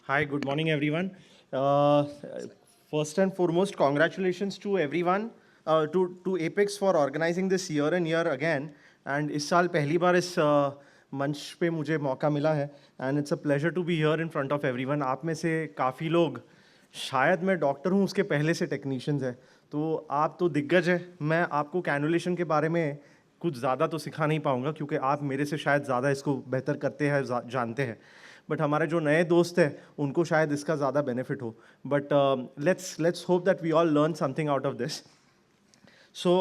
Hi, good morning, everyone. Uh, First and foremost, congratulations to everyone, to Apex for organizing this year and year again. And इस साल पहली बार इस मंच पे मुझे मौका मिला है and it's a pleasure to be here in front of everyone. आप में से काफ़ी लोग, शायद मैं डॉक्टर हूँ उसके पहले से टेक्नीशियंस हैं, तो आप तो दिग्गज है। मैं आपको कैनुलेशन के बारे में कुछ ज़्यादा तो सिखा नहीं पाऊँगा क्योंकि आप मेरे से शायद ज़्यादा इसको बेहतर करते हैं, जानते हैं। बट हमारे जो नए दोस्त हैं उनको शायद इसका ज़्यादा बेनिफिट हो। But let's hope that we all learn something out of this. So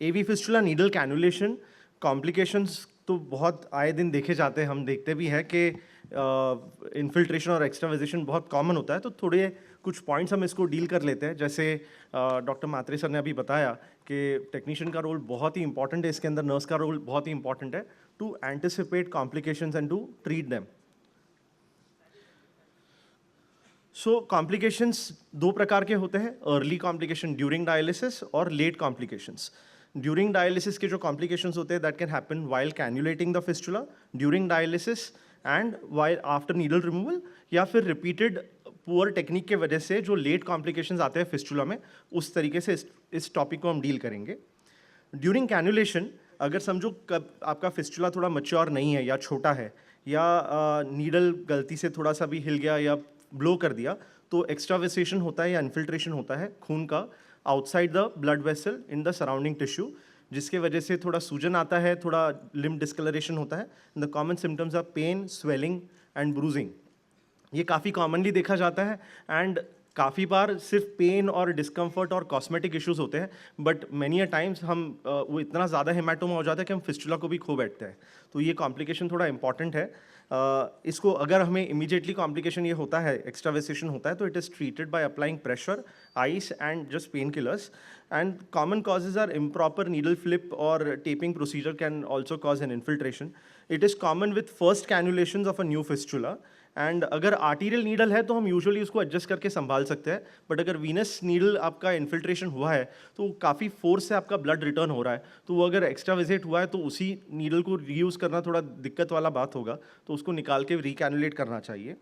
AV fistula needle cannulation complications तो बहुत आए दिन देखे जाते हैं, हम देखते भी हैं कि इन्फिल्ट्रेशन और एक्स्ट्रावाइजेशन बहुत कॉमन होता है। तो थोड़े कुछ पॉइंट्स हम इसको डील कर लेते हैं। जैसे डॉक्टर मात्रे सर ने अभी बताया कि टेक्नीशियन का रोल बहुत ही इंपॉर्टेंट है इसके अंदर, नर्स का रोल बहुत ही इंपॉर्टेंट है to anticipate complications and to treat them. So complications दो प्रकार के होते हैं, अर्ली कॉम्प्लिकेशन ड्यूरिंग डायलिसिस और लेट कॉम्प्लिकेशंस। ड्यूरिंग डायलिसिस के जो कॉम्प्लिकेशंस होते हैं that can happen while cannulating the fistula, during dialysis and while after needle removal, या फिर रिपीटेड पुअर टेक्निक के वजह से जो लेट कॉम्प्लिकेशंस आते हैं फिस्टुला में। उस तरीके से इस टॉपिक को हम डील करेंगे। ड्यूरिंग कैनुलेशन, अगर समझो कब आपका फिस्टुला थोड़ा मच्योर नहीं है या छोटा है, या नीडल गलती से थोड़ा सा भी हिल गया या ब्लो कर दिया, तो एक्स्ट्रावेसेशन होता है या इन्फिल्ट्रेशन होता है खून का outside the blood vessel in the surrounding tissue, जिसके वजह से थोड़ा सूजन आता है, थोड़ा लिम्ब डिस्कलरेशन होता है। The common symptoms are pain, swelling and bruising. ये काफ़ी कॉमनली देखा जाता है एंड काफ़ी बार सिर्फ पेन और डिस्कम्फर्ट और कॉस्मेटिक इश्यूज होते हैं, बट मैनी अ टाइम्स हम वो इतना ज़्यादा हेमाटोमा हो जाता है कि हम फिस्टुला को भी खो बैठते हैं। तो ये कॉम्प्लिकेशन थोड़ा इंपॉर्टेंट है। इसको अगर हमें इमीडिएटली कॉम्प्लिकेशन ये होता है, एक्स्ट्रावेसेशन होता है, तो it is treated by applying pressure, ice and just pain killers. And common causes are improper needle flip और taping procedure can also cause an infiltration. It is common with first cannulation of a new fistula. And अगर arterial needle है तो हम usually उसको adjust करके संभाल सकते हैं, बट अगर वीनस नीडल आपका इन्फिल्ट्रेशन हुआ है तो काफ़ी फोर्स से आपका ब्लड रिटर्न हो रहा है, तो वो अगर एक्स्ट्रा विजिट हुआ है तो उसी नीडल को रीयूज़ करना थोड़ा दिक्कत वाला बात होगा, तो उसको निकाल के रिकैनुलेट करना चाहिए।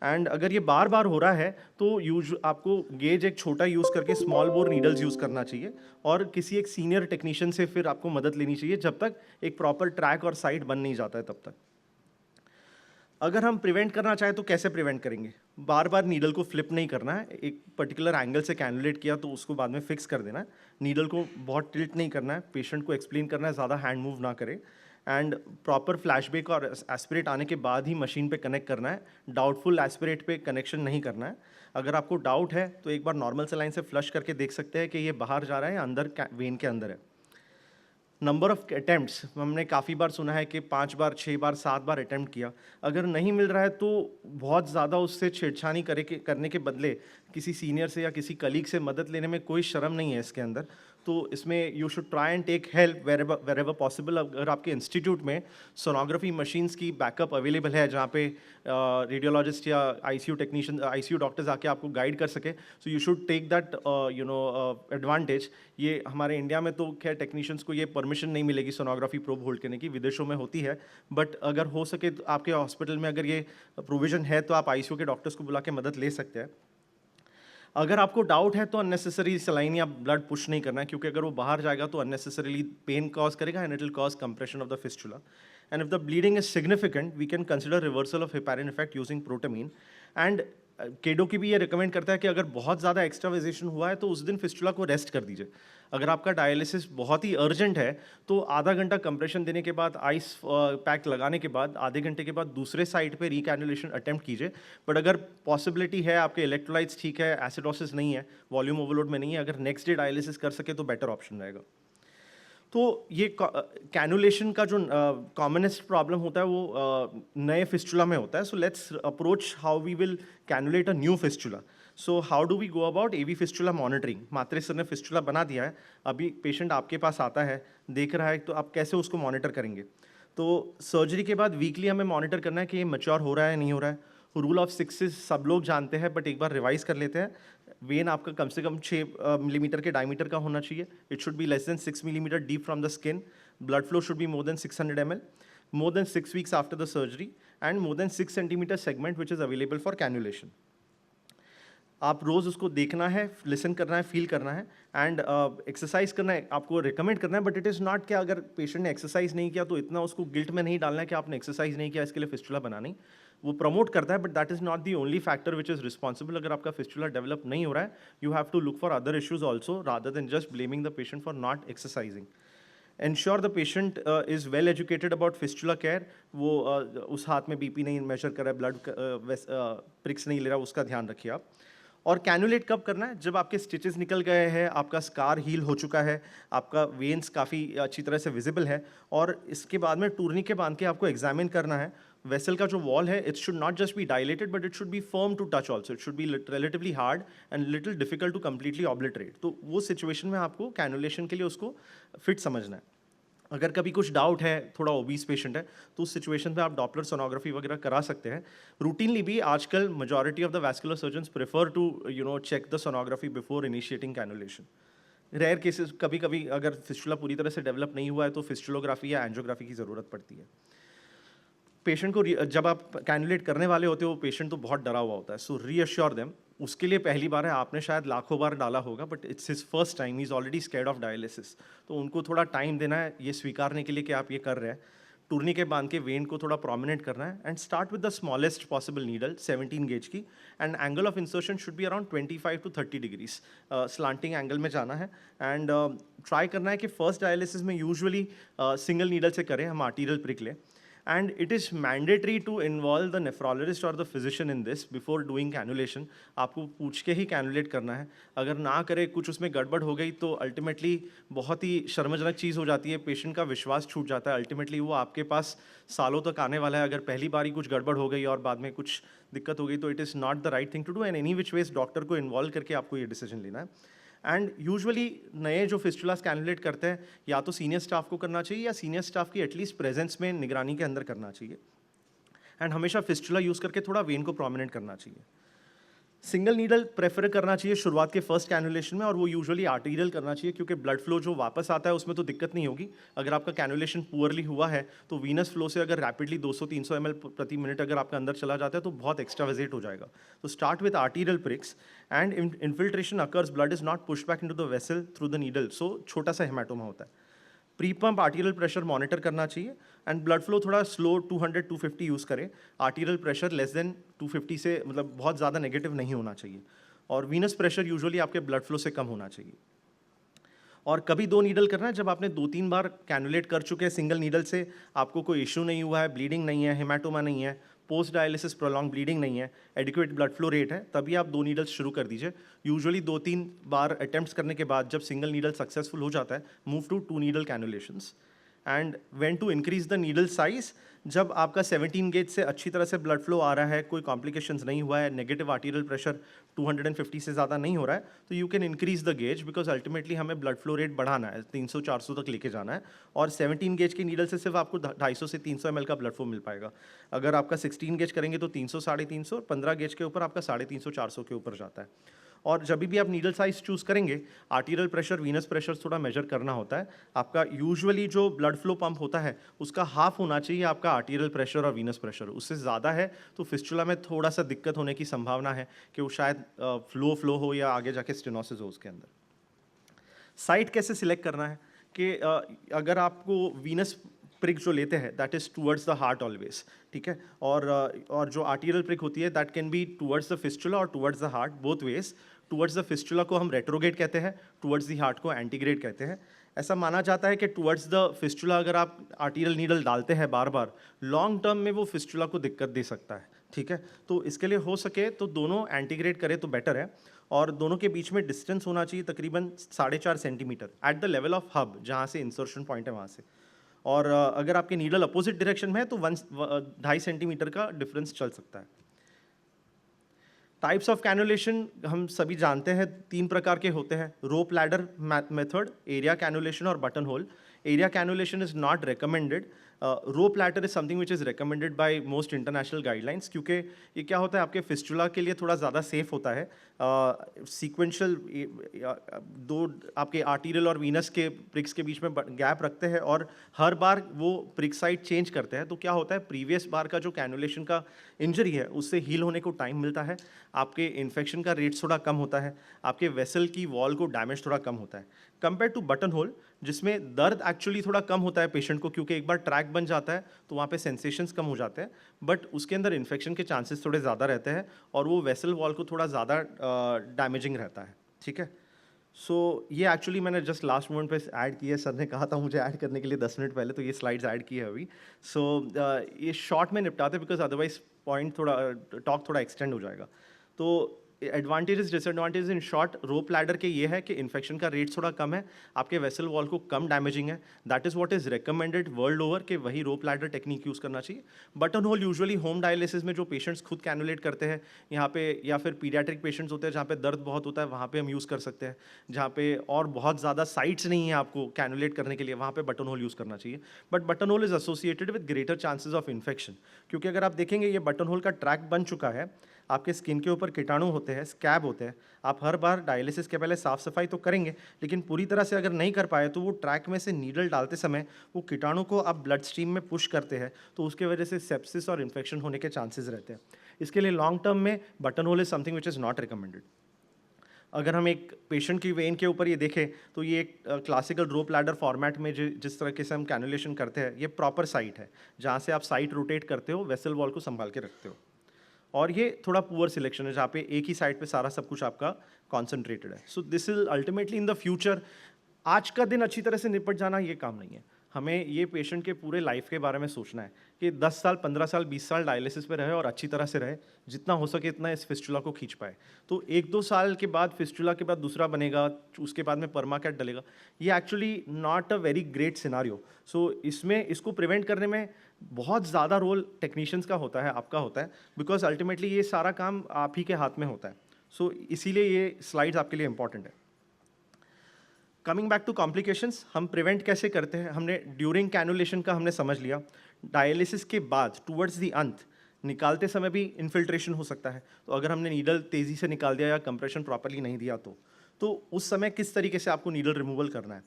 एंड अगर ये बार बार हो रहा है तो आपको गेज एक छोटा यूज़ करके स्मॉल बोर नीडल्स यूज़ करना चाहिए, और किसी एक सीनियर टेक्नीशियन से फिर आपको मदद लेनी चाहिए जब तक एक प्रॉपर ट्रैक और साइट बन नहीं जाता है तब तक। अगर हम प्रिवेंट करना चाहें तो कैसे प्रिवेंट करेंगे? बार बार नीडल को फ्लिप नहीं करना है, एक पर्टिकुलर एंगल से कैनुलेट किया तो उसको बाद में फिक्स कर देना है। नीडल को बहुत टिल्ट नहीं करना है, पेशेंट को एक्सप्लेन करना है ज़्यादा हैंड मूव ना करे, एंड प्रॉपर फ्लैशबैक और एस्पिरेट आने के बाद ही मशीन पे कनेक्ट करना है। डाउटफुल एस्पिरेट पे कनेक्शन नहीं करना है। अगर आपको डाउट है तो एक बार नॉर्मल सलाइन से फ्लश करके देख सकते हैं कि ये बाहर जा रहा है या अंदर वेन के अंदर है। नंबर ऑफ अटैम्प्ट्स, हमने काफ़ी बार सुना है कि 5 बार, 6 बार, 7 बार अटैम्प्ट किया। अगर नहीं मिल रहा है तो बहुत ज़्यादा उससे छेड़छानी करने के बदले किसी सीनियर से या किसी कलीग से मदद लेने में कोई शर्म नहीं है इसके अंदर। तो इसमें you should try and take help wherever possible. अगर आपके इंस्टीट्यूट में सोनोग्राफी मशीन्स की बैकअप अवेलेबल है जहाँ पे रेडियोलॉजिस्ट या आईसीयू टेक्नीशियन, आईसीयू डॉक्टर्स आके आपको गाइड कर सके, so you should take that advantage. ये हमारे इंडिया में तो खैर टेक्नीशियंस को ये परमिशन नहीं मिलेगी सोनोग्राफी प्रोब होल्ड करने की, विदेशों में होती है, बट अगर हो सके तो आपके हॉस्पिटल में अगर ये प्रोविजन है तो आप आईसीयू के डॉक्टर्स को बुला के मदद ले सकते हैं। अगर आपको डाउट है तो अननेसेसरी सलाइन या ब्लड पुश नहीं करना है, क्योंकि अगर वो बाहर जाएगा तो अननेसेसरीली पेन कॉज करेगा and it will cause compression of the fistula. And if the bleeding is significant we can consider reversal of heparin effect using protamine. And KDOQI की भी ये रिकमेंड करता है कि अगर बहुत ज़्यादा एक्स्ट्रावाइजेशन हुआ है तो उस दिन फिस्टुला को रेस्ट कर दीजिए। अगर आपका डायलिसिस बहुत ही अर्जेंट है तो आधा घंटा कंप्रेशन देने के बाद, आइस पैक लगाने के बाद, आधे घंटे के बाद दूसरे साइड पे रिकैनुलेशन अटेम्प्ट कीजिए। बट अगर पॉसिबिलिटी है, आपके इलेक्ट्रोलाइट्स ठीक है, एसिडोसिस नहीं है, वॉल्यूम ओवरलोड में नहीं है, अगर नेक्स्ट डे डायलिसिस कर सके तो बेटर ऑप्शन रहेगा। तो ये कैनुलेशन का जो कॉमनेस्ट प्रॉब्लम होता है वो नए फिस्टुला में होता है। So let's approach how we will cannulate a new fistula. So how do we go about AV fistula monitoring? Matre sir ने फिस्टुला बना दिया है, अभी पेशेंट आपके पास आता है, देख रहा है, तो आप कैसे उसको मॉनिटर करेंगे? तो सर्जरी के बाद वीकली हमें मॉनिटर करना है कि ये मैच्योर हो रहा है नहीं हो रहा है। रूल ऑफ 6 सब लोग जानते हैं, बट एक बार रिवाइज कर लेते हैं। वेन आपका कम से कम 6 मिलीमीटर के डायमीटर का होना चाहिए। It should be less than 6 millimetre deep from the skin. Blood flow should be more than 600 ml। more than 6 weeks after the surgery, and more than 6 centimeter segment which is available for cannulation. आप रोज़ उसको देखना है, listen करना है, feel करना है and exercise करना है, आपको रिकमेंड करना है, बट इट इज़ नॉट कि अगर पेशेंट ने एक्सरसाइज नहीं किया तो इतना उसको गिल्ट में नहीं डालना है कि आपने एक्सरसाइज नहीं किया इसके लिए फिस्टुला बना नहीं. वो प्रमोट करता है, but that is not the only factor which is responsible. अगर आपका फिस्टुला डेवलप नहीं हो रहा है, you have to look for other issues also rather than just blaming the patient for not exercising. Ensure the patient is well educated about fistula care. वो उस हाथ में बीपी नहीं मेजर कर रहा है, ब्लड प्रिक्स नहीं ले रहा, उसका ध्यान रखिए आप. और कैनुलेट कब करना है? जब आपके स्टिचेस निकल गए हैं, आपका स्कार हील हो चुका है, आपका वेन्स काफ़ी अच्छी तरह से विजिबल है, और इसके बाद में टूरनी के बांध के आपको एग्जामिन करना है. वेसल का जो वॉल है, it should not just be dilated but it should be firm to touch also. It should be relatively hard and little difficult to completely obliterate. तो वो सिचुएशन में आपको कैनुलेशन के लिए उसको फिट समझना है. अगर कभी कुछ डाउट है, थोड़ा ओबीस पेशेंट है, तो उस सिचुएशन पे आप डॉपलर सोनोग्राफी वगैरह करा सकते हैं. रूटीनली भी आजकल majority of the vascular surgeons prefer to check the sonography before initiating cannulation. Rare cases कभी कभी अगर फिस्टुला पूरी तरह से डेवलप नहीं हुआ है तो फिस्टुलोग्राफी या एंजियोग्राफी की ज़रूरत पड़ती है. पेशेंट को जब आप कैनुलेट करने वाले होते हो, पेशेंट तो बहुत डरा हुआ होता है. सो रीअश्योर देम. उसके लिए पहली बार है, आपने शायद लाखों बार डाला होगा, but it's his first time, he is already scared of dialysis. तो उनको थोड़ा टाइम देना है ये स्वीकारने के लिए कि आप ये कर रहे हैं. टूरनी के बांध के वेन को थोड़ा प्रोमिनेंट करना है and start with the smallest possible needle 17 gauge की, and angle of insertion should be around 25 to 30 degrees. Slanting angle में जाना है एंड ट्राई करना है कि फर्स्ट डायलिसिस में यूजुअली सिंगल नीडल से करें हम आर्टीरियल प्रिक लें. And it is mandatory to involve the nephrologist or the physician in this before doing cannulation. आपको पूछ के ही कैनुलेट करना है. अगर ना करे, कुछ उसमें गड़बड़ हो गई तो अल्टीमेटली बहुत ही शर्मजनक चीज़ हो जाती है. पेशेंट का विश्वास छूट जाता है. अल्टीमेटली वो आपके पास सालों तक आने वाला है. अगर पहली बार ही कुछ गड़बड़ हो गई और बाद में कुछ दिक्कत हो गई तो it is not the right thing to do. And any which ways doctor को इन्वॉल्व करके आपको ये डिसीजन लेना है. एंड यूजुअली नए जो फिस्टुलास कैनुलेट करते हैं, या तो सीनियर स्टाफ को करना चाहिए या सीनियर स्टाफ की एटलीस्ट प्रेजेंस में निगरानी के अंदर करना चाहिए. एंड हमेशा फिस्टुला यूज़ करके थोड़ा वेन को प्रोमिनेंट करना चाहिए. सिंगल नीडल प्रेफर करना चाहिए शुरुआत के फर्स्ट कैनुलेशन में, और वो यूजुअली आर्टीरियल करना चाहिए क्योंकि ब्लड फ्लो जो वापस आता है उसमें तो दिक्कत नहीं होगी. अगर आपका कैनुलेशन पुअरली हुआ है तो वीनस फ्लो से अगर रैपिडली 200-300 ml प्रति मिनट अगर आपका अंदर चला जाता है तो बहुत एक्स्ट्रा विजिट हो जाएगा. तो start with arterial pricks and infiltration occurs, blood is not pushed back into the vessel through the needle, so छोटा सा हेमाटोमा होता है. Pre pump arterial pressure monitor करना चाहिए एंड ब्लड फ्लो थोड़ा स्लो 200-250 यूज़ करें. आर्टीरियल प्रेशर लेस देन 250 से मतलब बहुत ज़्यादा नेगेटिव नहीं होना चाहिए. और वीनस प्रेशर यूजुअली आपके ब्लड फ्लो से कम होना चाहिए. और कभी 2 नीडल करना है जब आपने 2-3 बार कैनुलेट कर चुके हैं सिंगल नीडल से, आपको कोई इशू नहीं हुआ है, ब्लीडिंग नहीं है, हेमाटोमा नहीं है, पोस्ट डायलिसिस प्रोलॉन्ग ब्लीडिंग नहीं है, एडिक्वेट ब्लड फ्लो रेट है, तभी आप 2 नीडल्स शुरू कर दीजिए. यूजुअली 2-3 बार अटेम्प्ट्स करने के बाद जब सिंगल नीडल सक्सेसफुल हो जाता है, move to 2 needle cannulations. And when to increase the needle size, जब आपका 17 गेज से अच्छी तरह से ब्लड फ्लो आ रहा है, कोई कॉम्प्लिकेशंस नहीं हुआ है, नेगेटिव आर्टीरियल प्रेशर 250 से ज़्यादा नहीं हो रहा है, तो you can increase the gauge, because ultimately हमें ब्लड फ्लो रेट बढ़ाना है, 300-400 तक लेके जाना है. और 17 गेज की नीडल से सिर्फ आपको 250 से 300 ml का ब्लड फ्लो मिल पाएगा. अगर आपका 16 गेज करेंगे तो 300-350, 15 गेज के ऊपर आपका 350-400 के ऊपर जाता है. और जब भी आप नीडल साइज चूज़ करेंगे, आर्टीरियल प्रेशर, वीनस प्रेशर थोड़ा मेजर करना होता है. आपका यूजुअली जो ब्लड फ्लो पंप होता है उसका हाफ होना चाहिए आपका आर्टीरियल प्रेशर और वीनस प्रेशर. उससे ज़्यादा है तो फिस्टुला में थोड़ा सा दिक्कत होने की संभावना है कि वो शायद फ्लो हो या आगे जाके स्टेनोसिस हो उसके अंदर. साइट कैसे सिलेक्ट करना है कि अगर आपको वीनस प्रिक जो लेते हैं that is towards the heart always, ठीक है. और जो आर्टीरियल प्रिक होती है that can be towards the fistula और towards the heart, both ways. Towards the fistula को हम रेट्रोग्रेड कहते हैं, टूवर्ड्स द हार्ट को एंटीग्रेड कहते हैं. ऐसा माना जाता है कि टूवर्ड्स द फिस्टुला अगर आप आर्टीरियल नीडल डालते हैं बार बार, लॉन्ग टर्म में वो फिस्टुला को दिक्कत दे सकता है, ठीक है. तो इसके लिए हो सके तो दोनों एंटीग्रेड करें तो बेटर है. और दोनों के बीच में डिस्टेंस होना चाहिए तकरीबन 4.5 centimetre at the level of hub, जहाँ से इंसर्शन पॉइंट है वहाँ से. और अगर आपके नीडल अपोजिट डायरेक्शन में है तो 2.5 सेंटीमीटर का डिफरेंस चल सकता है. टाइप्स ऑफ कैनुलेशन हम सभी जानते हैं 3 प्रकार के होते हैं. Rope ladder method, area cannulation और button hole. Area cannulation is not recommended rope ladder is something which is recommended by most international guidelines, क्योंकि ये क्या होता है आपके फिस्टुला के लिए थोड़ा ज़्यादा सेफ होता है। सीक्वेंशियल दो आपके आर्टीरियल और वीनस के प्रिक्स के बीच में गैप रखते हैं और हर बार वो प्रिक साइट चेंज करते हैं, तो क्या होता है प्रीवियस बार का जो कैनुलेशन का इंजरी है उससे हील होने को टाइम मिलता है, आपके इन्फेक्शन का रेट थोड़ा कम होता है, आपके वेसल की वॉल को डैमेज थोड़ा कम होता है कंपेयर टू बटन होल, जिसमें दर्द एक्चुअली थोड़ा कम होता है पेशेंट को, क्योंकि एक बार ट्रैक बन जाता है तो वहाँ पे सेंसेशंस कम हो जाते हैं, बट उसके अंदर इन्फेक्शन के चांसेस थोड़े ज़्यादा रहते हैं और वो वेसल वॉल को थोड़ा ज़्यादा डैमेजिंग रहता है। ठीक है, सो ये एक्चुअली मैंने जस्ट लास्ट मोमेंट पे ऐड की है, सर ने कहा था मुझे ऐड करने के लिए 10 मिनट पहले, तो ये स्लाइड्स ऐड की है अभी। सो ये शॉर्ट में निपटाते बिकॉज अदरवाइज पॉइंट थोड़ा टॉक थोड़ा एक्सटेंड हो जाएगा। तो advantages disadvantages in short rope ladder के ये है कि इन्फेक्शन का रेट थोड़ा कम है, आपके वेसल वॉल को कम डैमेजिंग है, that is what is recommended world over कि वही रोप लैडर टेक्निक यूज़ करना चाहिए। Button whole usually home dialysis में जो पेशेंट्स खुद कैनुलेट करते हैं यहाँ पे, या फिर पीडियाट्रिक पेशेंट्स होते हैं जहाँ पे दर्द बहुत होता है, वहाँ पे हम यूज़ कर सकते हैं। जहाँ पे और बहुत ज़्यादा साइट्स नहीं है आपको कैनुलेट करने के लिए, वहाँ पे बटन होल यूज़ करना चाहिए। But button whole is associated with greater chances of infection, क्योंकि अगर आप देखेंगे ये बटन होल का ट्रैक बन चुका है, आपके स्किन के ऊपर कीटाणु होते हैं, स्कैब होते हैं, आप हर बार डायलिसिस के पहले साफ सफाई तो करेंगे, लेकिन पूरी तरह से अगर नहीं कर पाए तो वो ट्रैक में से नीडल डालते समय वो कीटाणु को आप ब्लड स्ट्रीम में पुश करते हैं, तो उसके वजह से सेप्सिस और इन्फेक्शन होने के चांसेस रहते हैं। इसके लिए लॉन्ग टर्म में button whole is something which is not recommended. अगर हम एक पेशेंट की वेन के ऊपर ये देखें तो ये एक क्लासिकल रोप लैडर फॉर्मेट में जिस तरीके से हम कैनुलेशन करते हैं, ये प्रॉपर साइट है जहाँ से आप साइट रोटेट करते हो, वेसल वॉल को संभाल के रखते हो, और ये थोड़ा पुअर सिलेक्शन है जहाँ पे एक ही साइड पे सारा सब कुछ आपका कॉन्सेंट्रेटेड है। So this is ultimately in the future, आज का दिन अच्छी तरह से निपट जाना ये काम नहीं है, हमें ये पेशेंट के पूरे लाइफ के बारे में सोचना है कि 10 साल 15 साल 20 साल डायलिसिस पे रहे और अच्छी तरह से रहे, जितना हो सके इतना इस फिस्टुला को खींच पाए। तो 1-2 साल के बाद फिस्टुला के बाद दूसरा बनेगा, उसके बाद में परमाकैट डलेगा, ये actually not a very great scenario. So इसमें इसको प्रिवेंट करने में बहुत ज़्यादा रोल टेक्नीशियंस का होता है, आपका होता है, बिकॉज अल्टीमेटली ये सारा काम आप ही के हाथ में होता है। सो इसीलिए ये स्लाइड्स आपके लिए इंपॉर्टेंट है। कमिंग बैक टू कॉम्प्लिकेशंस, हम प्रिवेंट कैसे करते हैं, हमने ड्यूरिंग कैनुलेशन का हमने समझ लिया, डायलिसिस के बाद टुवर्ड्स द अंत निकालते समय भी इन्फिल्ट्रेशन हो सकता है, तो अगर हमने नीडल तेज़ी से निकाल दिया या कंप्रेशन प्रॉपर्ली नहीं दिया तो उस समय किस तरीके से आपको नीडल रिमूवल करना है।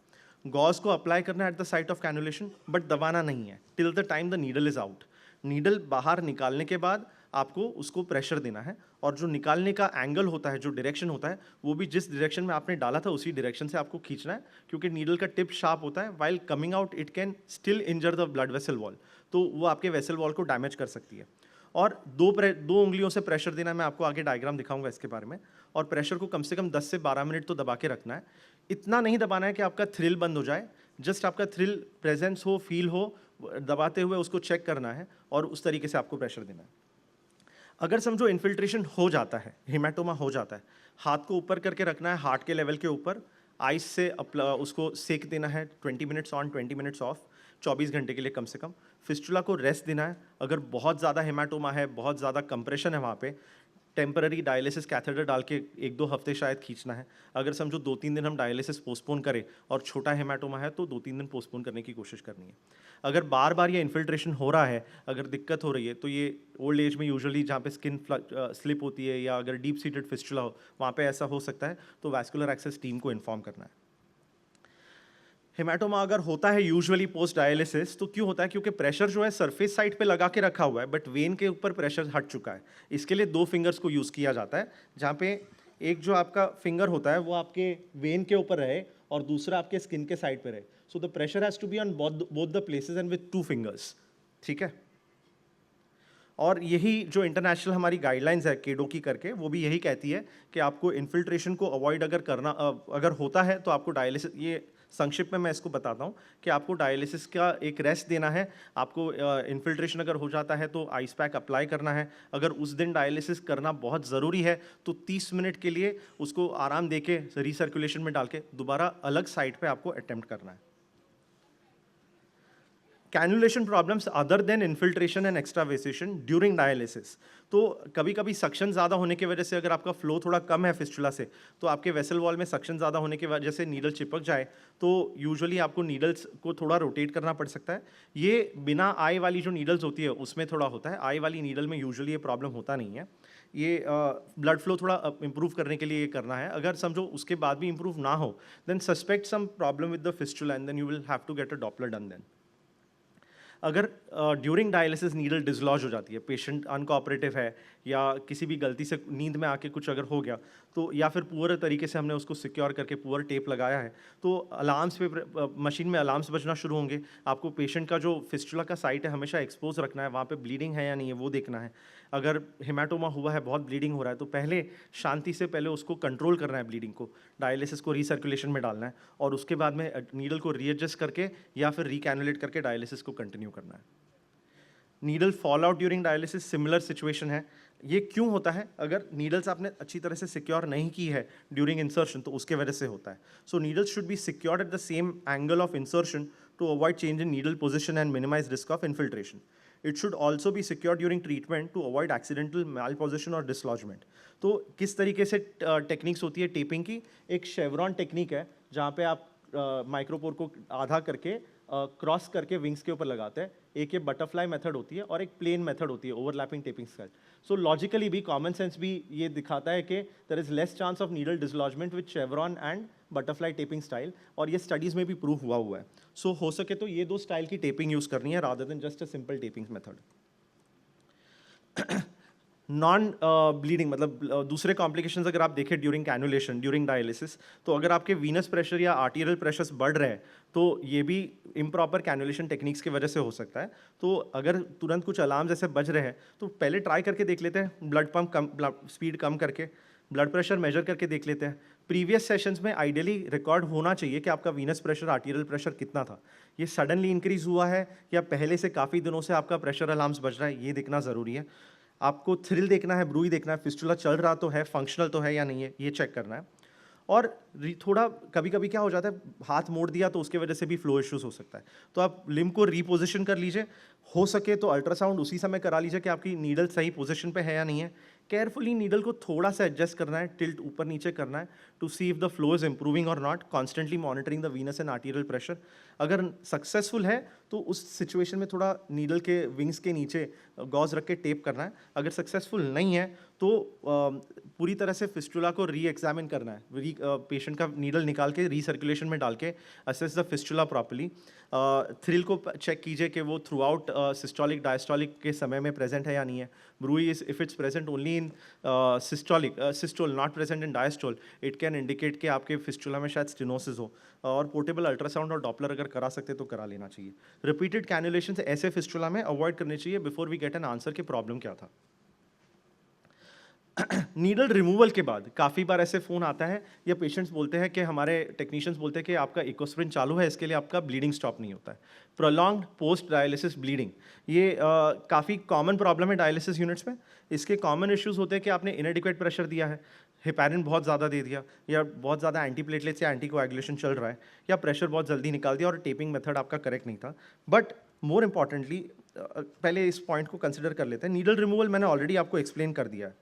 गॉज को अप्लाई करना है at the site of cannulation, but दबाना नहीं है till the time the needle is out. Needle बाहर निकालने के बाद आपको उसको प्रेशर देना है, और जो निकालने का एंगल होता है, जो डायरेक्शन होता है, वो भी जिस डायरेक्शन में आपने डाला था उसी डायरेक्शन से आपको खींचना है, क्योंकि नीडल का टिप शार्प होता है, while coming out it can still injure the blood vessel wall, तो वो आपके वेसल वॉल को डैमेज कर सकती है। और दो उंगलियों से प्रेशर देना है, मैं आपको आगे डायग्राम दिखाऊंगा इसके बारे में, और प्रेशर को कम से कम 10 से 12 मिनट तो दबा के रखना है। इतना नहीं दबाना है कि आपका थ्रिल बंद हो जाए, जस्ट आपका थ्रिल प्रेजेंस हो, फील हो, दबाते हुए उसको चेक करना है और उस तरीके से आपको प्रेशर देना है। अगर समझो इन्फिल्ट्रेशन हो जाता है, हेमाटोमा हो जाता है, हाथ को ऊपर करके रखना है हार्ट के लेवल के ऊपर, आइस से उसको सेक देना है 20 मिनट्स ऑन 20 मिनट्स ऑफ, 24 घंटे के लिए कम से कम। फिस्टुला को रेस्ट देना है, अगर बहुत ज़्यादा हेमाटोमा है, बहुत ज़्यादा कंप्रेशन है वहाँ पे, टेम्पररी डायलिसिस कैथेटर डाल के 1-2 हफ्ते शायद खींचना है। अगर समझो 2-3 दिन हम डायलिसिस पोस्टपोन करें और छोटा हेमाटोमा है तो 2-3 दिन पोस्टपोन करने की कोशिश करनी है। अगर बार बार ये इन्फिल्ट्रेशन हो रहा है, अगर दिक्कत हो रही है, तो ये ओल्ड एज में यूजुअली जहाँ पे स्किन स्लिप होती है या अगर डीप सीटेड फिस्टुला हो वहाँ पे ऐसा हो सकता है, तो वैस्कुलर एक्सेस टीम को इन्फॉर्म करना है। हेमाटोमा अगर होता है यूजुअली पोस्ट डायलिसिस, तो क्यों होता है, क्योंकि प्रेशर जो है सरफेस साइड पे लगा के रखा हुआ है, बट वेन के ऊपर प्रेशर हट चुका है। इसके लिए 2 फिंगर्स को यूज़ किया जाता है, जहाँ पे एक जो आपका फिंगर होता है वो आपके वेन के ऊपर रहे और दूसरा आपके स्किन के साइड पे रहे। So the pressure has to be on both the places and with 2 fingers. ठीक है, और यही जो इंटरनेशनल हमारी गाइडलाइंस है केडो की करके, वो भी यही कहती है कि आपको इन्फिल्ट्रेशन को अवॉइड अगर करना अगर होता है तो आपको डायलिसिस, ये संक्षिप्त में मैं इसको बताता हूँ कि आपको डायलिसिस का एक रेस्ट देना है, आपको इन्फिल्ट्रेशन अगर हो जाता है तो आइस पैक अप्लाई करना है, अगर उस दिन डायलिसिस करना बहुत ज़रूरी है तो 30 मिनट के लिए उसको आराम दे के रिसर्कुलेशन में डाल के दोबारा अलग साइड पे आपको अटेम्प्ट करना है। Cannulation problems other than infiltration and extravasation during dialysis. तो कभी कभी सक्शन ज़्यादा होने की वजह से अगर आपका फ्लो थोड़ा कम है फिस्टुला से, तो आपके वेसल वॉल में सक्शन ज़्यादा होने की वजह से नीडल चिपक जाए, तो यूजुअली आपको नीडल्स को थोड़ा रोटेट करना पड़ सकता है। ये बिना आई वाली जो नीडल्स होती है उसमें थोड़ा होता है, आई वाली नीडल में यूजुअली ये प्रॉब्लम होता नहीं है। ये ब्लड फ्लो थोड़ा इंप्रूव करने के लिए ये करना है। अगर समझो उसके बाद भी इंप्रूव ना हो, then suspect some problem with the fistula and then you will have to get a Doppler done then. अगर ड्यूरिंग डायलिसिस नीडल डिसलॉज हो जाती है, पेशेंट अनकोऑपरेटिव है या किसी भी गलती से नींद में आके कुछ अगर हो गया, तो या फिर पूरे तरीके से हमने उसको सिक्योर करके पूरा टेप लगाया है, तो अलार्म्स पे मशीन में अलार्म्स बजना शुरू होंगे। आपको पेशेंट का जो फिस्टुला का साइट है हमेशा एक्सपोज रखना है, वहाँ पे ब्लीडिंग है या नहीं है वो देखना है। अगर हेमाटोमा हुआ है, बहुत ब्लीडिंग हो रहा है, तो पहले शांति से पहले उसको कंट्रोल करना है, ब्लीडिंग को, डायलिसिस को रीसर्कुलेशन में डालना है और उसके बाद में नीडल को रीएडजस्ट करके या फिर रिकैनुलेट करके डायलिसिस को कंटिन्यू करना है। Needle fall out during dialysis similar situation है। ये क्यों होता है? अगर नीडल्स आपने अच्छी तरह से सिक्योर नहीं की है ड्यूरिंग इंसर्शन, तो उसके वजह से होता है। So needles should be secured at the same angle of insertion to avoid change in needle position and minimise risk of infiltration. It should also be secure during treatment to avoid accidental malposition और dislodgement. तो किस तरीके से techniques होती है tapping की? एक chevron technique है जहाँ पे आप माइक्रोपोर को आधा करके क्रॉस करके विंग्स के ऊपर लगाते हैं। एक ये बटरफ्लाई मेथड होती है और एक प्लेन मेथड होती है, overlapping taping style. So logically भी, कॉमन सेंस भी ये दिखाता है कि there is less chance of needle dislodgement with chevron and butterfly taping style, और ये स्टडीज में भी प्रूव हुआ है। सो हो सके तो ये दो स्टाइल की टेपिंग यूज करनी है rather than just a simple taping method. Non bleeding मतलब दूसरे कॉम्प्लिकेशंस अगर आप देखें ड्यूरिंग कैनुलेशन, ड्यूरिंग डायलिसिस, तो अगर आपके वीनस प्रेशर या आर्टीरियल प्रेशर्स बढ़ रहे हैं, तो ये भी इम्प्रॉपर कैनुलेशन टेक्निक्स की वजह से हो सकता है। तो अगर तुरंत कुछ अलार्म ऐसे बज रहे हैं, तो पहले ट्राई करके देख लेते हैं, ब्लड पंप कम, स्पीड कम करके, ब्लड प्रेशर मेजर करके देख लेते हैं। प्रीवियस सेशंस में आइडियली रिकॉर्ड होना चाहिए कि आपका वीनस प्रेशर, आर्टीरियल प्रेशर कितना था, ये सडनली इंक्रीज हुआ है या पहले से काफ़ी दिनों से आपका प्रेशर अलार्म्स बज रहा है, ये देखना ज़रूरी है। आपको थ्रिल देखना है, ब्रूई देखना है, फिस्टुला चल रहा तो है, फंक्शनल तो है या नहीं है, ये चेक करना है। और थोड़ा कभी कभी क्या हो जाता है, हाथ मोड़ दिया तो उसके वजह से भी फ्लो इश्यूज हो सकता है, तो आप लिम्ब को रीपोजिशन कर लीजिए। हो सके तो अल्ट्रासाउंड उसी समय करा लीजिए कि आपकी नीडल सही पोजीशन पे है या नहीं है। केयरफुली नीडल को थोड़ा सा एडजस्ट करना है, टिल्ट ऊपर नीचे करना है to see if the flow is improving और not, constantly monitoring the venous and arterial pressure. अगर सक्सेसफुल है तो उस सिचुएशन में थोड़ा नीडल के विंग्स के नीचे गॉज रख के टेप करना है। अगर सक्सेसफुल नहीं है तो पूरी तरह से फिस्टुला को री एग्जामिन करना है, पेशेंट का नीडल निकाल के रीसर्कुलेशन में डाल के assess the fistula properly. Thrill को चेक कीजिए कि वो थ्रू आउट सिस्टोलिक डायस्टोलिक के समय में प्रेजेंट है या नहीं है। Bruit is if it's present only in systole not present in diastole, it can indicate कि आपके फिस्टुला में शायद स्टेनोसिस हो। और पोर्टेबल अल्ट्रासाउंड और डॉपलर अगर करा सकते तो करा लेना चाहिए। रिपीटेड कैनुलेशन से ऐसे फिस्टुला में अवॉइड करने चाहिए before we get an answer कि प्रॉब्लम क्या था। नीडल रिमूवल के बाद काफ़ी बार ऐसे फ़ोन आता है या पेशेंट्स बोलते हैं कि हमारे टेक्नीशियंस बोलते हैं कि आपका इकोस्प्रिन चालू है, इसके लिए आपका ब्लीडिंग स्टॉप नहीं होता है। प्रोलॉन्ग्ड पोस्ट डायलिसिस ब्लीडिंग, ये काफ़ी कॉमन प्रॉब्लम है डायलिसिस यूनिट्स में। इसके कॉमन इश्यूज होते हैं कि आपने इनएडिक्वेट प्रेशर दिया है, हेपारिन बहुत ज़्यादा दे दिया, या बहुत ज़्यादा एंटीप्लेटलेट्स या एंटीकोएगुलेशन चल रहा है, या प्रेशर बहुत जल्दी निकाल दिया और टेपिंग मेथड आपका करेक्ट नहीं था। बट मोर इम्पॉर्टेंटली पहले इस पॉइंट को कंसिडर कर लेते हैं। नीडल रिमूवल मैंने ऑलरेडी आपको एक्सप्लेन कर दिया है।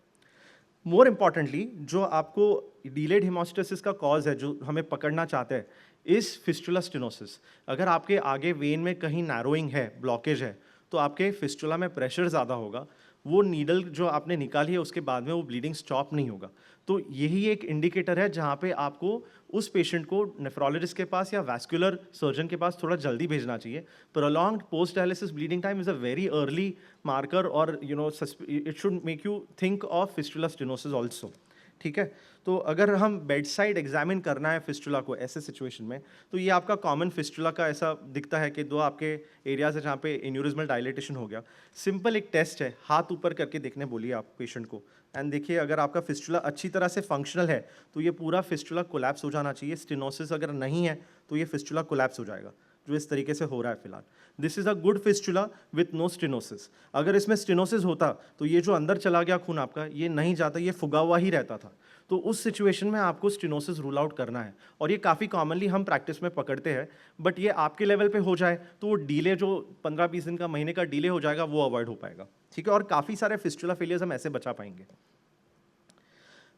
मोर इम्पॉर्टेंटली जो आपको डिलेड हेमोस्टेसिस का कॉज है, जो हमें पकड़ना चाहते हैं, इस फिस्टुला स्टेनोसिस। अगर आपके आगे वेन में कहीं नैरोइंग है, ब्लॉकेज है, तो आपके फिस्टुला में प्रेशर ज़्यादा होगा, वो नीडल जो आपने निकाली है उसके बाद में वो ब्लीडिंग स्टॉप नहीं होगा। तो यही एक इंडिकेटर है जहाँ पे आपको उस पेशेंट को नेफ्रोलॉजिस्ट के पास या वैस्कुलर सर्जन के पास थोड़ा जल्दी भेजना चाहिए। Prolonged post dialysis bleeding time is a very early marker, और it should make you think of fistula stenosis also. ठीक है, तो अगर हम बेड साइड एग्जामिन करना है फिस्टुला को ऐसे सिचुएशन में, तो ये आपका कॉमन फिस्टुला का ऐसा दिखता है कि दो आपके एरियाज है जहाँ पे एन्यूरिज्मल डायलेटेशन हो गया। सिंपल एक टेस्ट है, हाथ ऊपर करके देखने बोलिए आप पेशेंट को, एंड देखिए अगर आपका फिस्टुला अच्छी तरह से फंक्शनल है तो ये पूरा फिस्टुला कोलैप्स हो जाना चाहिए। स्टेनोसिस अगर नहीं है तो ये फिस्टुला कोलैप्स हो जाएगा, जो इस तरीके से हो रहा है फिलहाल। This is a good fistula with no stenosis. अगर इसमें स्टेनोसिस होता तो ये जो अंदर चला गया खून आपका, ये नहीं जाता, ये फुगा हुआ ही रहता था। तो उस सिचुएशन में आपको स्टेनोसिस रूल आउट करना है, और ये काफ़ी कॉमनली हम प्रैक्टिस में पकड़ते हैं। बट ये आपके लेवल पे हो जाए तो वो डीले जो 15-20 दिन का, महीने का डीले हो जाएगा, वो अवॉइड हो पाएगा, ठीक है। और काफ़ी सारे फिस्टुला फेलियर्स हम ऐसे बचा पाएंगे।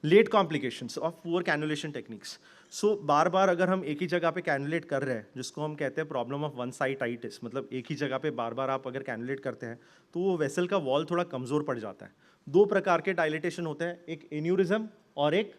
Late complications of poor cannulation techniques. So बार बार अगर हम एक ही जगह पे कैनुलेट कर रहे हैं, जिसको हम कहते हैं प्रॉब्लम ऑफ वन साइटाइटिस, मतलब एक ही जगह पे बार बार आप अगर कैनुलेट करते हैं तो वो वेसल का वॉल थोड़ा कमज़ोर पड़ जाता है। दो प्रकार के डायलिटेशन होते हैं, एक एन्यूरिज्म और एक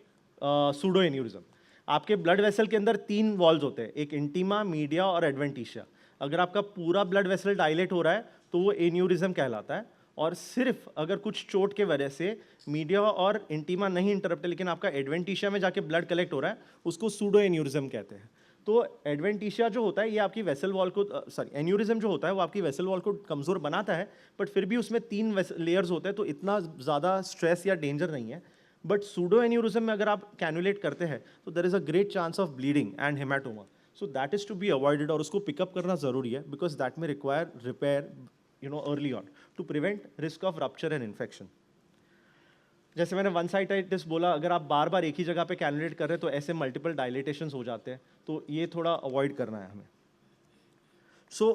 सूडो एन्यूरिज्म। आपके ब्लड वेसल के अंदर 3 वॉल्स होते हैं, एक इंटीमा, मीडिया और एडवेंटिशिया। अगर आपका पूरा ब्लड वेसल डायलेट हो रहा है तो वो एन्यूरिज्म कहलाता है, और सिर्फ अगर कुछ चोट के वजह से मीडिया और इंटीमा नहीं इंटरप्ट है, लेकिन आपका एडवेंटिशिया में जाके ब्लड कलेक्ट हो रहा है, उसको सूडो एन्यूरिज्म कहते हैं। तो एडवेंटिशिया जो होता है ये आपकी वेसल वॉल को, सॉरी एन्यूरिज्म जो होता है वो आपकी वेसल वॉल को कमज़ोर बनाता है, बट फिर भी उसमें 3 लेयर्स होते हैं, तो इतना ज़्यादा स्ट्रेस या डेंजर नहीं है। बट सूडो एन्यूरिज्म में अगर आप कैनुलेट करते हैं तो there is a great chance of bleeding and haematoma, so that is to be avoided, और उसको पिकअप करना ज़रूरी है, बिकॉज दैट में require repair early on to prevent risk of rupture and infection. जैसे मैंने वन साइटाइटिस बोला, अगर आप बार बार एक ही जगह पे कैनुलेट कर रहे हैं तो ऐसे मल्टीपल डायलिटेशंस हो जाते हैं, तो ये थोड़ा अवॉइड करना है हमें। सो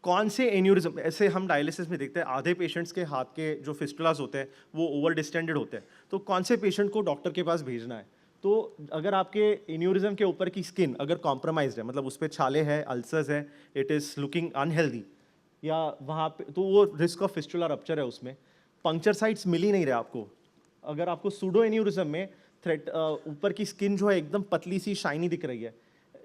कौन से एन्यूरिज्म ऐसे हम डायलिसिस में देखते हैं, आधे पेशेंट्स के हाथ के जो फिस्टुलास होते हैं वो ओवर डिस्टेंडेड होते हैं, तो कौन से पेशेंट को डॉक्टर के पास भेजना है। तो अगर आपके एन्यूरिज्म के ऊपर की स्किन अगर कॉम्प्रोमाइज्ड है, मतलब उस पर छाले हैं, अल्सर्स है, इट इज़ लुकिंग अनहेल्दी, या वहाँ पे तो वो रिस्क ऑफ फिस्टुला रप्चर है उसमें। पंक्चर साइट्स मिल ही नहीं रहे आपको। अगर आपको सूडो एन्यूरिज्म में थ्रेट ऊपर की स्किन जो है एकदम पतली सी शाइनी दिख रही है,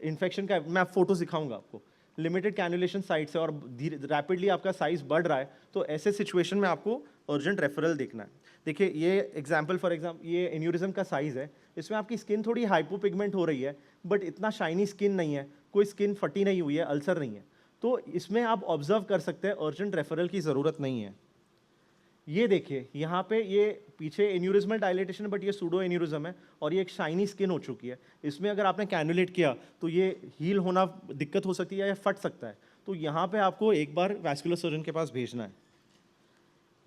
इन्फेक्शन का मैं फोटो दिखाऊंगा आपको, लिमिटेड कैनुलेशन साइट्स है और धीरे रैपिडली आपका साइज बढ़ रहा है, तो ऐसे सिचुएशन में आपको अर्जेंट रेफरल देखना है। देखिए ये एग्जाम्पल, फॉर एग्जाम्पल ये एन्यूरिज्म का साइज है, इसमें आपकी स्किन थोड़ी हाइपोपिगमेंट हो रही है, बट इतना शाइनी स्किन नहीं है, कोई स्किन फटी नहीं हुई है, अल्सर नहीं है, तो इसमें आप ऑब्जर्व कर सकते हैं अर्जेंट रेफरल की ज़रूरत नहीं है। ये देखिए यहाँ पे ये पीछे एन्यूरिज्मल डायलिटेशन है, बट ये सूडो एन्यूरिज्म है और ये एक शाइनी स्किन हो चुकी है। इसमें अगर आपने कैनुलेट किया तो ये हील होना दिक्कत हो सकती है या फट सकता है, तो यहाँ पे आपको एक बार वैस्कुलर सर्जन के पास भेजना है।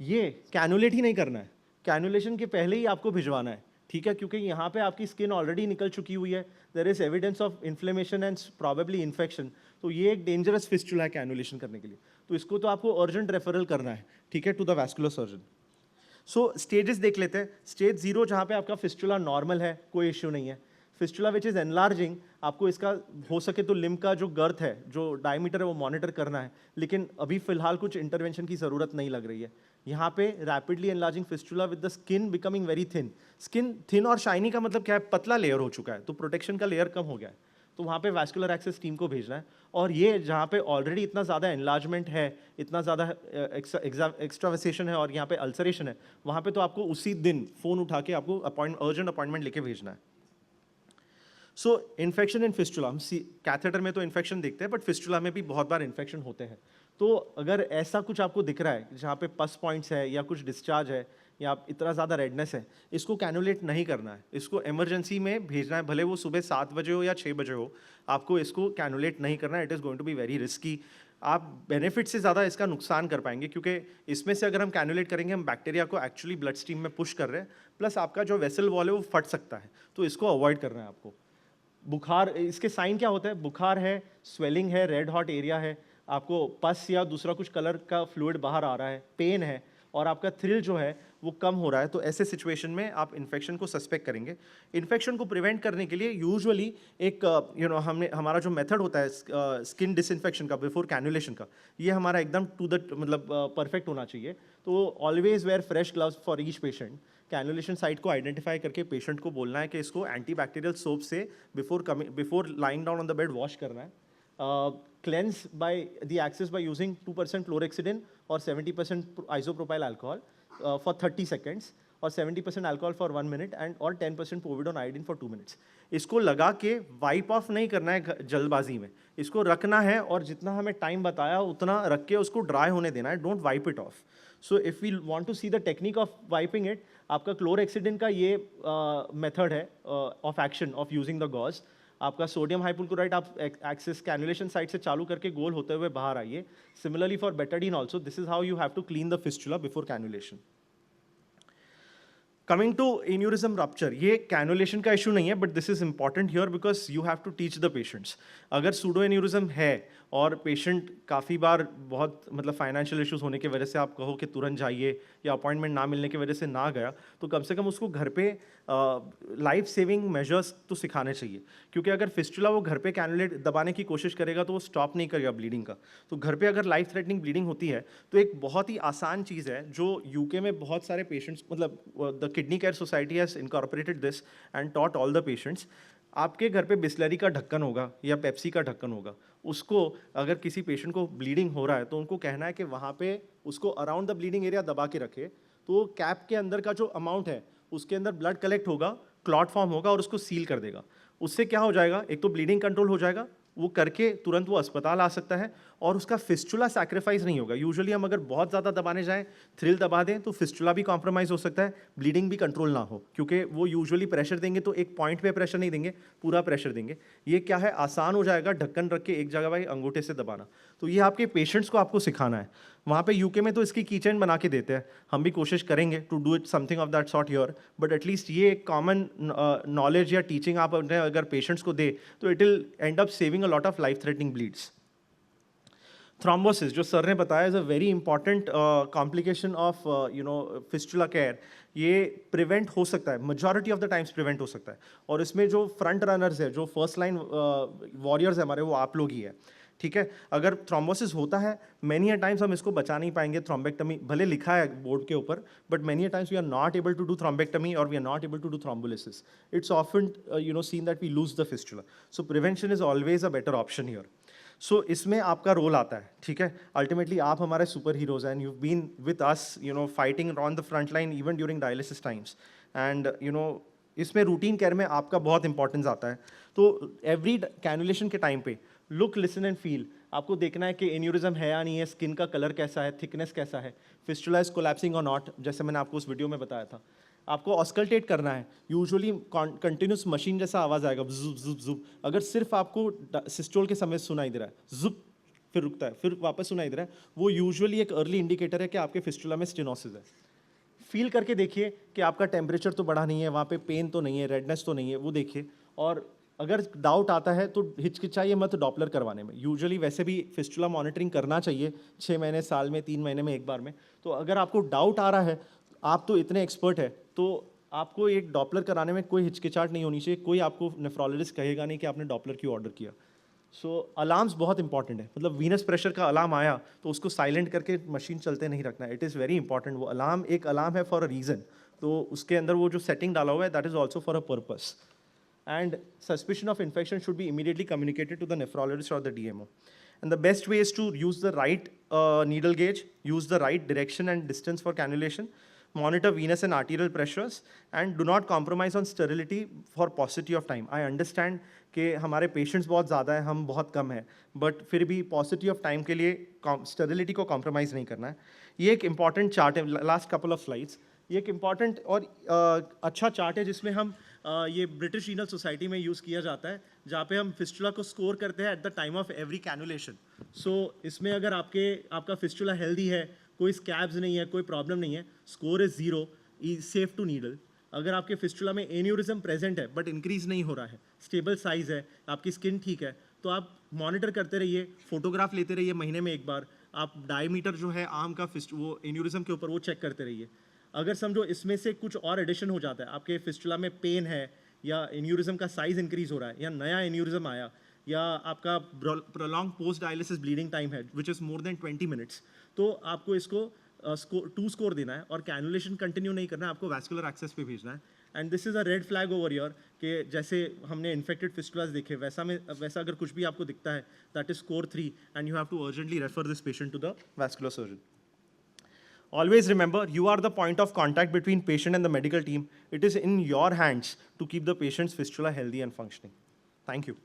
ये कैनुलेट ही नहीं करना है, कैनुलेशन के पहले ही आपको भिजवाना है, ठीक है, क्योंकि यहाँ पे आपकी स्किन ऑलरेडी निकल चुकी हुई है, there is evidence of inflammation and probably infection, तो ये एक डेंजरस फिस्टुला है कैनुलेशन करने के लिए, तो इसको तो आपको अर्जेंट रेफरल करना है, ठीक है, to the vascular surgeon. So stages देख लेते हैं। स्टेज 0 जहाँ पे आपका फिस्टुला नॉर्मल है, कोई इश्यू नहीं है। फिस्टुला विच इज़ एनलार्जिंग, आपको इसका हो सके तो लिम्ब का जो गर्थ है, जो डायमीटर है, वो मॉनिटर करना है, लेकिन अभी फिलहाल कुछ इंटरवेंशन की ज़रूरत नहीं लग रही है। यहाँ पे rapidly enlarging fistula with the skin becoming very thin. Skin thin और शाइनी का मतलब क्या है, पतला लेयर हो चुका है, तो प्रोटेक्शन का लेयर कम हो गया है, तो वहाँ पे वैस्कुलर एक्सेस टीम को भेजना है। और ये जहाँ पे ऑलरेडी इतना ज़्यादा एनलार्जमेंट है, इतना ज़्यादा एक्स्ट्रावेसेशन है और यहाँ पे अल्सरेशन है, वहाँ पे तो आपको उसी दिन फ़ोन उठा के आपको अर्जेंट अपॉइंटमेंट लेके भेजना है। सो इन्फेक्शन इन फिस्टुला, हम कैथेटर में तो इन्फेक्शन देखते हैं, बट फिस्टुला में भी बहुत बार इन्फेक्शन होते हैं। तो अगर ऐसा कुछ आपको दिख रहा है जहाँ पे पस पॉइंट्स है या कुछ डिस्चार्ज है या इतना ज़्यादा रेडनेस है, इसको कैनुलेट नहीं करना है, इसको इमरजेंसी में भेजना है, भले वो सुबह 7 बजे हो या 6 बजे हो, आपको इसको कैनुलेट नहीं करना है। It is going to be very risky. आप बेनिफिट से ज़्यादा इसका नुकसान कर पाएंगे, क्योंकि इसमें से अगर हम कैनुलेट करेंगे, हम बैक्टीरिया को एक्चुअली ब्लड स्ट्रीम में पुश कर रहे हैं, प्लस आपका जो वेसल वॉल है वो फट सकता है, तो इसको अवॉइड करना है आपको। बुखार, इसके साइन क्या होता है, बुखार है, स्वेलिंग है, रेड हॉट एरिया है, आपको पस या दूसरा कुछ कलर का फ्लूइड बाहर आ रहा है, पेन है और आपका थ्रिल जो है वो कम हो रहा है, तो ऐसे सिचुएशन में आप इन्फेक्शन को सस्पेक्ट करेंगे। इन्फेक्शन को प्रिवेंट करने के लिए यूजुअली एक हमने हमारा जो मेथड होता है स्किन डिसइंफेक्शन का बिफोर कैनुलेशन का, ये हमारा एकदम टू द मतलब परफेक्ट होना चाहिए। तो always wear fresh gloves for each patient. Cannulation site को आइडेंटिफाई करके पेशेंट को बोलना है कि इसको एंटीबैक्टीरियल सोप से before lying down on the bed wash करना है। Cleanse by the access by using 2% chlorhexidine और 70% आइसोप्रोपाइल अल्कोहल फॉर 30 सेकेंड्स और 70% अल्कोहल फॉर 1 मिनट एंड और 10% पोविडोन आयोडीन फॉर 2 मिनट्स। इसको लगा के वाइप ऑफ नहीं करना है जल्दबाजी में, इसको रखना है और जितना हमें टाइम बताया उतना रख के उसको ड्राई होने देना है, don't wipe it off. So if we want to see the technique of wiping it, आपका क्लोरेक्सिडिन का ये मेथड है of action of using the gauze. आपका सोडियम हाइपोक्लोराइट आप एक्सेस कैनुलेशन साइट से चालू करके गोल होते हुए बाहर आइए। Similarly for betadine also, this is how you have to clean the fistula before cannulation. Coming to aneurysm rupture, ये कैनुलेशन का इशू नहीं है, but this is important here because you have to teach the patients. अगर pseudo aneurysm है और patient काफ़ी बार बहुत मतलब फाइनेंशियल इश्यूज होने की वजह से आप कहो कि तुरंत जाइए या अपॉइंटमेंट ना मिलने की वजह से ना गया, तो कम से कम उसको घर पे लाइफ सेविंग मेजर्स तो सिखाने चाहिए. क्योंकि अगर फिस्टुला वो घर पे कैनुलेट दबाने की कोशिश करेगा तो वो स्टॉप नहीं करेगा ब्लीडिंग का. तो घर पे अगर लाइफ थ्रेटनिंग ब्लीडिंग होती है तो एक बहुत ही आसान चीज़ है जो यूके में बहुत सारे पेशेंट्स, मतलब the kidney care society has incorporated this and taught all the patients. आपके घर पे बिस्लरी का ढक्कन होगा या पेप्सी का ढक्कन होगा, उसको अगर किसी पेशेंट को ब्लीडिंग हो रहा है तो उनको कहना है कि वहाँ पे उसको अराउंड द ब्लीडिंग एरिया दबा के रखे, तो कैप के अंदर का जो अमाउंट है उसके अंदर ब्लड कलेक्ट होगा, क्लॉट फॉर्म होगा और उसको सील कर देगा. उससे क्या हो जाएगा, एक तो ब्लीडिंग कंट्रोल हो जाएगा, वो करके तुरंत वो अस्पताल आ सकता है और उसका फिस्टुला सैक्रिफाइस नहीं होगा. यूजुअली हम अगर बहुत ज़्यादा दबाने जाएं, थ्रिल दबा दें, तो फिस्टुला भी कॉम्प्रोमाइज़ हो सकता है, ब्लीडिंग भी कंट्रोल ना हो, क्योंकि वो यूजुअली प्रेशर देंगे तो एक पॉइंट पे प्रेशर नहीं देंगे, पूरा प्रेशर देंगे. ये क्या है, आसान हो जाएगा ढक्कन रख के एक जगह भाई अंगूठे से दबाना. तो ये आपके पेशेंट्स को आपको सिखाना है. वहाँ पे यूके में तो इसकी कीचेन बना के देते हैं, हम भी कोशिश करेंगे to do it something of that sort here, but at least ये एक कॉमन नॉलेज या टीचिंग आप अपने अगर पेशेंट्स को दे तो it will and up saving a lot of life threatening bleeds. Thrombosis, जो सर ने बताया, is a very important complication of fistula care. ये प्रिवेंट हो सकता है, majority of the times prevent हो सकता है. और इसमें जो फ्रंट रनर्स है, जो फर्स्ट लाइन वॉरियर्स है हमारे, वो आप लोग ही है. ठीक है, अगर थ्रोम्बोसिस होता है, मैनी अ टाइम्स हम इसको बचा नहीं पाएंगे. थ्रोम्बेक्टमी भले लिखा है बोर्ड के ऊपर, but many a times we are not able to do thrombectomy और we are not able to do thrombolysis. It's often seen that we lose the fistula. So prevention is always a better option here. So इसमें आपका role आता है. ठीक है, ultimately आप हमारे superheroes हैं and you been with us fighting on the front line even during dialysis times. एंड इसमें रूटीन केयर में आपका बहुत इंपॉर्टेंस आता है. तो एवरी कैनुलेशन के टाइम पे लुक, लिसन एंड फील. आपको देखना है कि एन्यूरिज्म है या नहीं है, स्किन का कलर कैसा है, थिकनेस कैसा है, फिस्टुला इज कोलैप्सिंग और नॉट, जैसे मैंने आपको उस वीडियो में बताया था. आपको ऑस्कल्टेट करना है. यूजुअली कंटिन्यूस मशीन जैसा आवाज़ आएगा, जुप जुप जुप. अगर सिर्फ आपको सिस्टोल के समय सुनाई दे रहा है, जुप, फिर रुकता है, फिर वापस सुनाई दे रहा है, वो यूजुअली एक अर्ली इंडिकेटर है कि आपके फिस्टुला में स्टेनोसिस है. फील करके देखिए कि आपका टेम्परेचर तो बढ़ा नहीं है, वहाँ पे पेन तो नहीं है, रेडनेस तो नहीं है, वो देखिए. और अगर डाउट आता है तो हिचकिचाइए मत डॉपलर करवाने में. यूजुअली वैसे भी फिस्टुला मॉनिटरिंग करना चाहिए 6 महीने, साल में 3 महीने में एक बार में. तो अगर आपको डाउट आ रहा है, आप तो इतने एक्सपर्ट है, तो आपको एक डॉपलर कराने में कोई हिचकिचाहट नहीं होनी चाहिए. कोई आपको नेफ्रोलॉजिस्ट कहेगा नहीं कि आपने डॉपलर क्यों ऑर्डर किया. सो अलार्म्स बहुत इंपॉर्टेंट है. मतलब वीनस प्रेशर का अलार्म आया तो उसको साइलेंट करके मशीन चलते नहीं रखना. It is very important. वो अलार्म एक अलार्म है फॉर अ रीज़न. तो उसके अंदर वो जो सेटिंग डाला हुआ है, that is also for a purpose. And suspicion of infection should be immediately communicated to the nephrologist or the DMO. And the best way is to use the right needle gauge, use the right direction and distance for cannulation, monitor venous and arterial pressures, and do not compromise on sterility for paucity of time. I understand कि हमारे patients बहुत ज़्यादा हैं, हम बहुत कम हैं, but फिर भी paucity of time के लिए sterility को compromise नहीं करना है. ये एक important chart है, last couple of slides. ये एक इम्पॉर्टेंट और अच्छा चार्ट है जिसमें हम ये ब्रिटिश रीनल सोसाइटी में यूज़ किया जाता है, जहाँ पे हम फिस्टुला को स्कोर करते हैं at the time of every cannulation. So इसमें अगर आपका फिस्टुला हेल्दी है, कोई स्कैब्स नहीं है, कोई प्रॉब्लम नहीं है, score is 0, safe to needle. अगर आपके फिस्टुला में एन्यूरिज्म प्रेजेंट है बट इंक्रीज नहीं हो रहा है, स्टेबल साइज है, आपकी स्किन ठीक है, तो आप मॉनिटर करते रहिए, फोटोग्राफ लेते रहिए महीने में एक बार. आप डायमीटर जो है आर्म का वो एन्यूरिज्म के ऊपर वो चेक करते रहिए. अगर समझो इसमें से कुछ और एडिशन हो जाता है, आपके फिस्टुला में पेन है या एन्यूरिज्म का साइज इंक्रीज हो रहा है या नया एन्यूरिज्म आया या आपका prolong post dialysis bleeding time है which is more than 20 minutes, तो आपको इसको 2 स्कोर देना है और कैनुलेशन कंटिन्यू नहीं करना है, आपको वैस्कुलर एक्सेस पे भेजना है. And this is a red flag over your कि जैसे हमने इन्फेक्टेड फिस्टुलास देखे, वैसा अगर कुछ भी आपको दिखता है, that is score 3 and you have to urgently refer this patient to the vascular surgeon. Always remember, you are the point of contact between patient and the medical team. It is in your hands to keep the patient's fistula healthy and functioning. Thank you.